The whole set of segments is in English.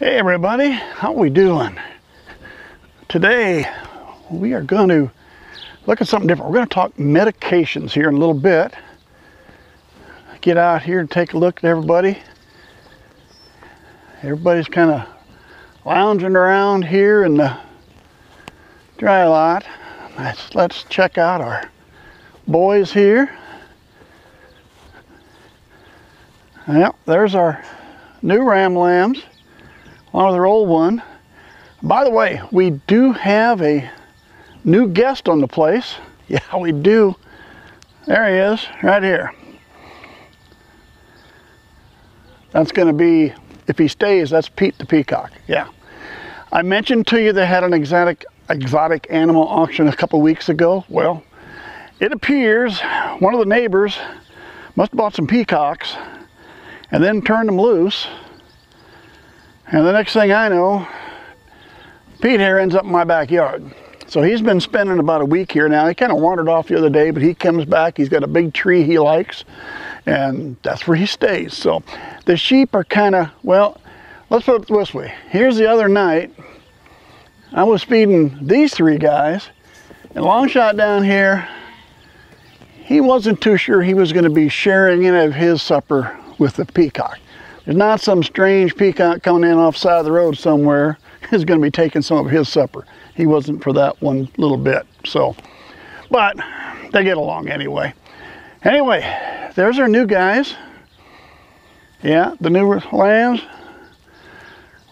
Hey everybody, how we doing? Today we are going to look at something different. We're going to talk medications here in a little bit. Get out here and take a look at everybody. Everybody's kind of lounging around here in the dry lot. Let's check out our boys here. Yep, there's our new ram lambs. Along with their old one. By the way, we do have a new guest on the place. Yeah, we do. There he is, right here. That's going to be, if he stays, that's Pete the peacock. Yeah. I mentioned to you they had an exotic animal auction a couple weeks ago. Well, it appears one of the neighbors must have bought some peacocks and then turned them loose. And the next thing I know, Pete here ends up in my backyard. So he's been spending about a week here now. He kind of wandered off the other day, but he comes back. He's got a big tree he likes, and that's where he stays. So the sheep are kind of, well, let's put it this way. Here's the other night. I was feeding these three guys, and long shot down here, he wasn't too sure he was going to be sharing any of his supper with the peacock. There's not some strange peacock coming in off the side of the road somewhere who's going to be taking some of his supper. He wasn't for that one little bit. So, but they get along anyway. Anyway, there's our new guys. Yeah, the new lambs,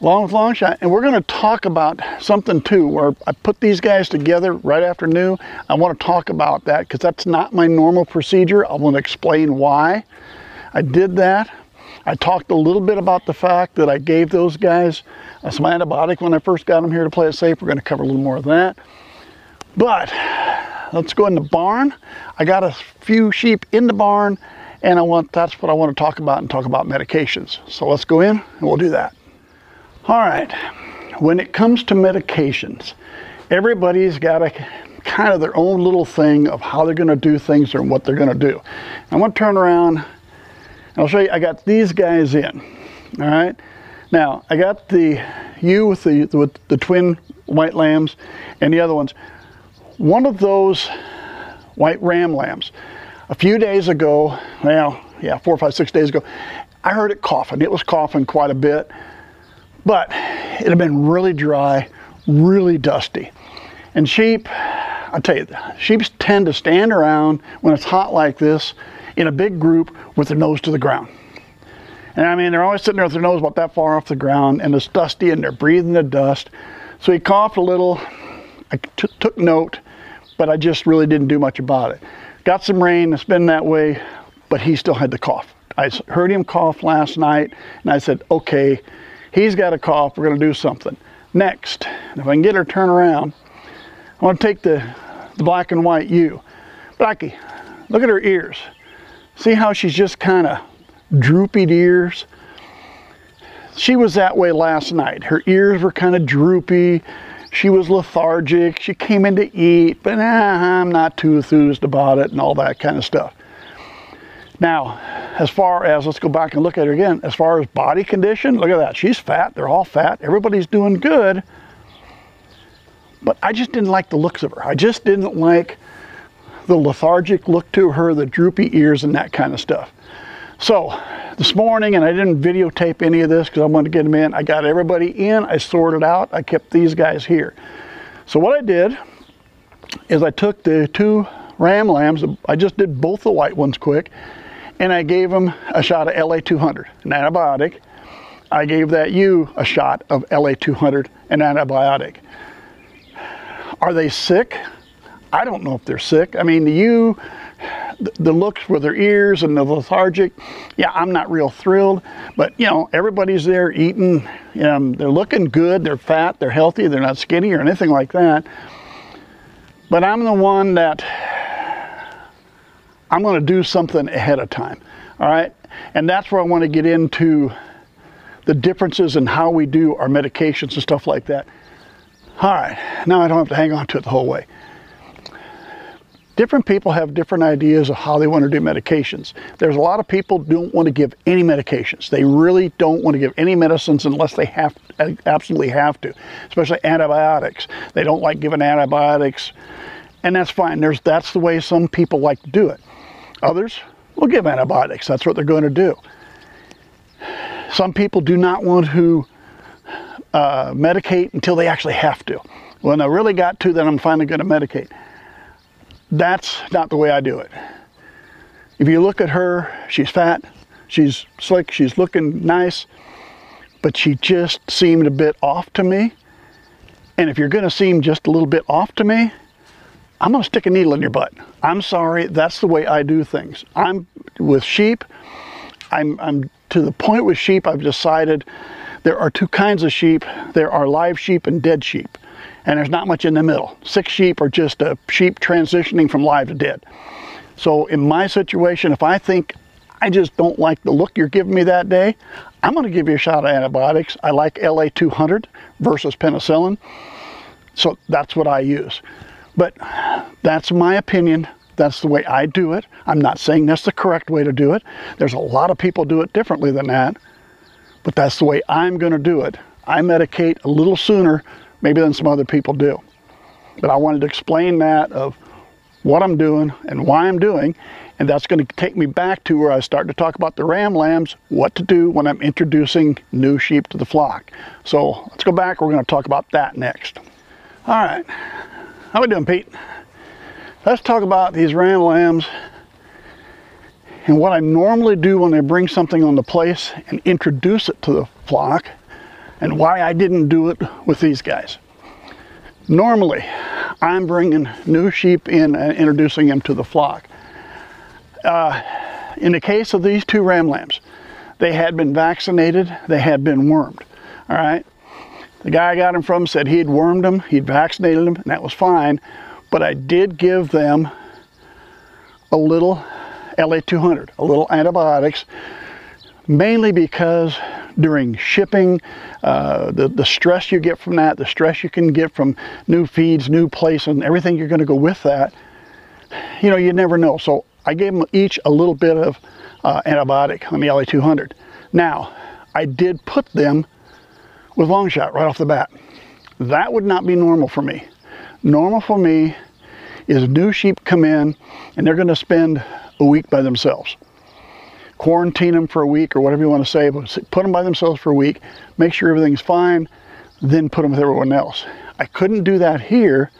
along with long shot. And we're going to talk about something too, where I put these guys together right after new. I want to talk about that because that's not my normal procedure. I want to explain why I did that. I talked a little bit about the fact that I gave those guys some antibiotic when I first got them here to play it safe. We're going to cover a little more of that. But let's go in the barn. I got a few sheep in the barn, and that's what I want to talk about, and talk about medications. So let's go in and we'll do that. All right. When it comes to medications, everybody's got a kind of their own little thing of how they're going to do things or what they're going to do. I'm going to turn around. I'll show you, I got these guys in, all right? Now, I got the with the twin white lambs and the other ones. One of those white ram lambs, a few days ago, well, yeah, 4, 5, 6 days ago, I heard it coughing. It was coughing quite a bit, but it had been really dry, really dusty. And sheep, I'll tell you, sheep tend to stand around when it's hot like this in a big group with their nose to the ground. And I mean, they're always sitting there with their nose about that far off the ground, and it's dusty and they're breathing the dust. So he coughed a little. I took note, but I just really didn't do much about it. Got some rain, it's been that way, but he still had the cough. I heard him cough last night, and I said, okay, he's got a cough, we're gonna do something. Next, if I can get her to turn around, I wanna take the black and white ewe. Blackie, look at her ears. See how she's just kind of droopy ears? She was that way last night. Her ears were kind of droopy. She was lethargic. She came in to eat, but I'm not too enthused about it and all that kind of stuff. Now, as far as, let's go back and look at her again. As far as body condition, look at that. She's fat. They're all fat. Everybody's doing good. But I just didn't like the looks of her. I just didn't like the lethargic look to her, the droopy ears and that kind of stuff. So this morning, and I didn't videotape any of this because I wanted to get them in, I got everybody in, I sorted out, I kept these guys here. So what I did is I took the two ram lambs, I just did both the white ones quick, and I gave them a shot of LA-200, an antibiotic. I gave that ewe a shot of LA-200, an antibiotic. Are they sick? I don't know if they're sick. I mean, the looks with their ears and the lethargic, yeah, I'm not real thrilled. But, you know, everybody's there eating. They're looking good. They're fat. They're healthy. They're not skinny or anything like that. But I'm the one that I'm going to do something ahead of time. All right? And that's where I want to get into the differences in how we do our medications and stuff like that. All right. Now I don't have to hang on to it the whole way. different people have different ideas of how they want to do medications. There's a lot of people who don't want to give any medications. They really don't want to give any medicines unless they absolutely have to, especially antibiotics. They don't like giving antibiotics, and that's fine. That's the way some people like to do it. Others will give antibiotics. That's what they're going to do. Some people do not want to medicate until they actually have to. When I really got to, then I'm finally going to medicate. That's not the way I do it. If you look at her, she's fat, she's slick, she's looking nice, but she just seemed a bit off to me. And if you're going to seem just a little bit off to me, I'm going to stick a needle in your butt. I'm sorry, that's the way I do things. I'm with sheep. I'm to the point with sheep, I've decided there are two kinds of sheep. There are live sheep and dead sheep. And there's not much in the middle. Sick sheep are just a sheep transitioning from live to dead. So in my situation, if I think I just don't like the look you're giving me that day, I'm going to give you a shot of antibiotics. I like LA200 versus penicillin. So that's what I use. But that's my opinion. That's the way I do it. I'm not saying that's the correct way to do it. There's a lot of people do it differently than that. But that's the way I'm going to do it. I medicate a little sooner maybe than some other people do. But I wanted to explain that of what I'm doing and why I'm doing, and that's going to take me back to where I start to talk about the ram lambs, what to do when I'm introducing new sheep to the flock. So let's go back, we're going to talk about that next. All right, how we doing, Pete? Let's talk about these ram lambs and what I normally do when I bring something on the place and introduce it to the flock, and why I didn't do it with these guys. Normally, I'm bringing new sheep in and introducing them to the flock. In the case of these two ram lambs, they had been vaccinated, they had been wormed, all right? The guy I got them from said he'd wormed them, he'd vaccinated them, and that was fine, but I did give them a little LA200, a little antibiotics, mainly because during shipping, the stress you get from that, the stress you can get from new feeds, new place, and everything you're going to go with that, you know, you never know. So I gave them each a little bit of antibiotic on the LA200. Now, I did put them with long shot right off the bat. That would not be normal for me. Normal for me is new sheep come in and they're going to spend a week by themselves. Quarantine them for a week or whatever you want to say, but put them by themselves for a week, make sure everything's fine, then put them with everyone else. I couldn't do that here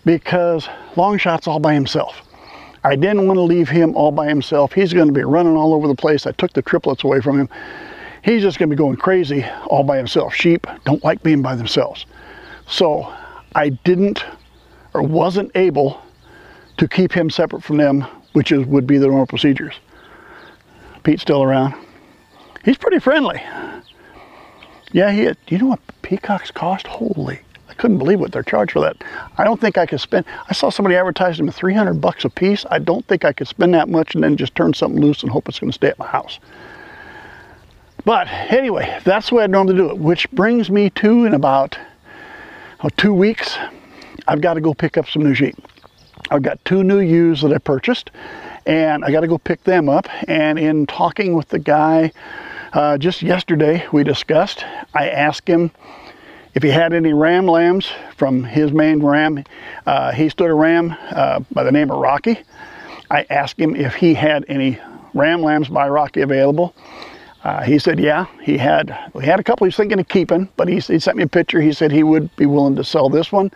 because long shot's all by himself. I didn't want to leave him all by himself. He's going to be running all over the place. I took the triplets away from him. He's just going to be going crazy all by himself. Sheep don't like being by themselves. So I didn't or wasn't able to keep him separate from them, which would be the normal procedures. Pete's still around. He's pretty friendly. Yeah, you know what peacocks cost? Holy, I couldn't believe what they're charged for that. I don't think I could spend, I saw somebody advertise them at 300 bucks a piece. I don't think I could spend that much and then just turn something loose and hope it's going to stay at my house. But anyway, that's the way I normally do it, which brings me to in about 2 weeks, I've got to go pick up some new sheep. I've got 2 new ewes that I purchased, and I got to go pick them up. And in talking with the guy just yesterday, we discussed, I asked him if he had any ram lambs from his main ram. He stood a ram by the name of Rocky. I asked him if he had any ram lambs by Rocky available. He said, yeah, he had a couple he's thinking of keeping, but he sent me a picture. He said he would be willing to sell this one.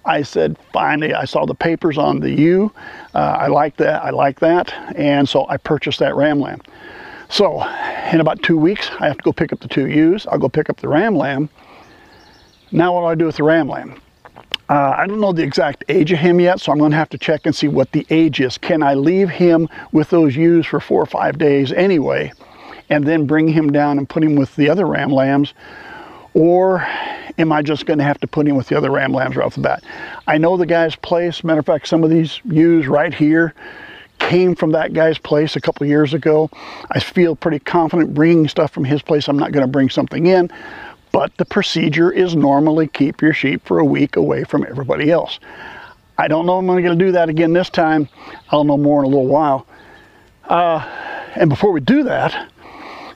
I said, finally, I saw the papers on the ewe. I like that, and so I purchased that ram lamb. So in about 2 weeks, I have to go pick up the 2 ewes. I'll go pick up the ram lamb. Now what do I do with the ram lamb? I don't know the exact age of him yet, so I'm going to have to check and see what the age is. Can I leave him with those ewes for 4 or 5 days anyway, and then bring him down and put him with the other ram lambs? Or am I just going to have to put him with the other ram lambs right off the bat? I know the guy's place. Matter of fact, some of these ewes right here came from that guy's place a couple of years ago. I feel pretty confident bringing stuff from his place. I'm not going to bring something in, but the procedure is normally keep your sheep for a week away from everybody else. I don't know if I'm going to do that again this time. I'll know more in a little while. And before we do that,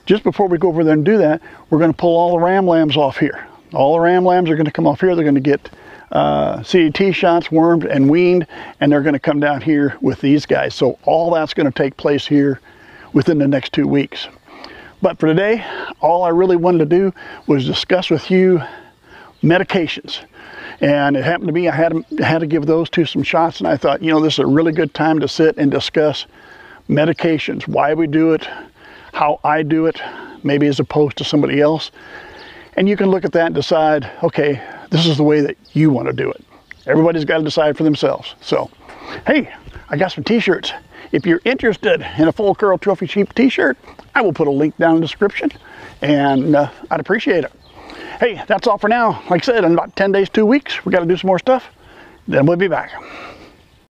just before we go over there and do that, we're going to pull all the ram lambs off here. All the ram lambs are going to come off here. They're going to get CAT shots, wormed and weaned, and they're going to come down here with these guys. So all that's going to take place here within the next 2 weeks. But for today, all I really wanted to do was discuss with you medications. And it happened to be I had to give those two some shots, and I thought, you know, this is a really good time to sit and discuss medications, why we do it, how I do it, maybe as opposed to somebody else. And you can look at that and decide, okay, this is the way that you want to do it. Everybody's got to decide for themselves. So, hey, I got some t-shirts. If you're interested in a Full Curl Trophy Sheep t-shirt, I will put a link down in the description, and I'd appreciate it. Hey, that's all for now. Like I said, in about 10 days, 2 weeks, we got to do some more stuff. Then we'll be back.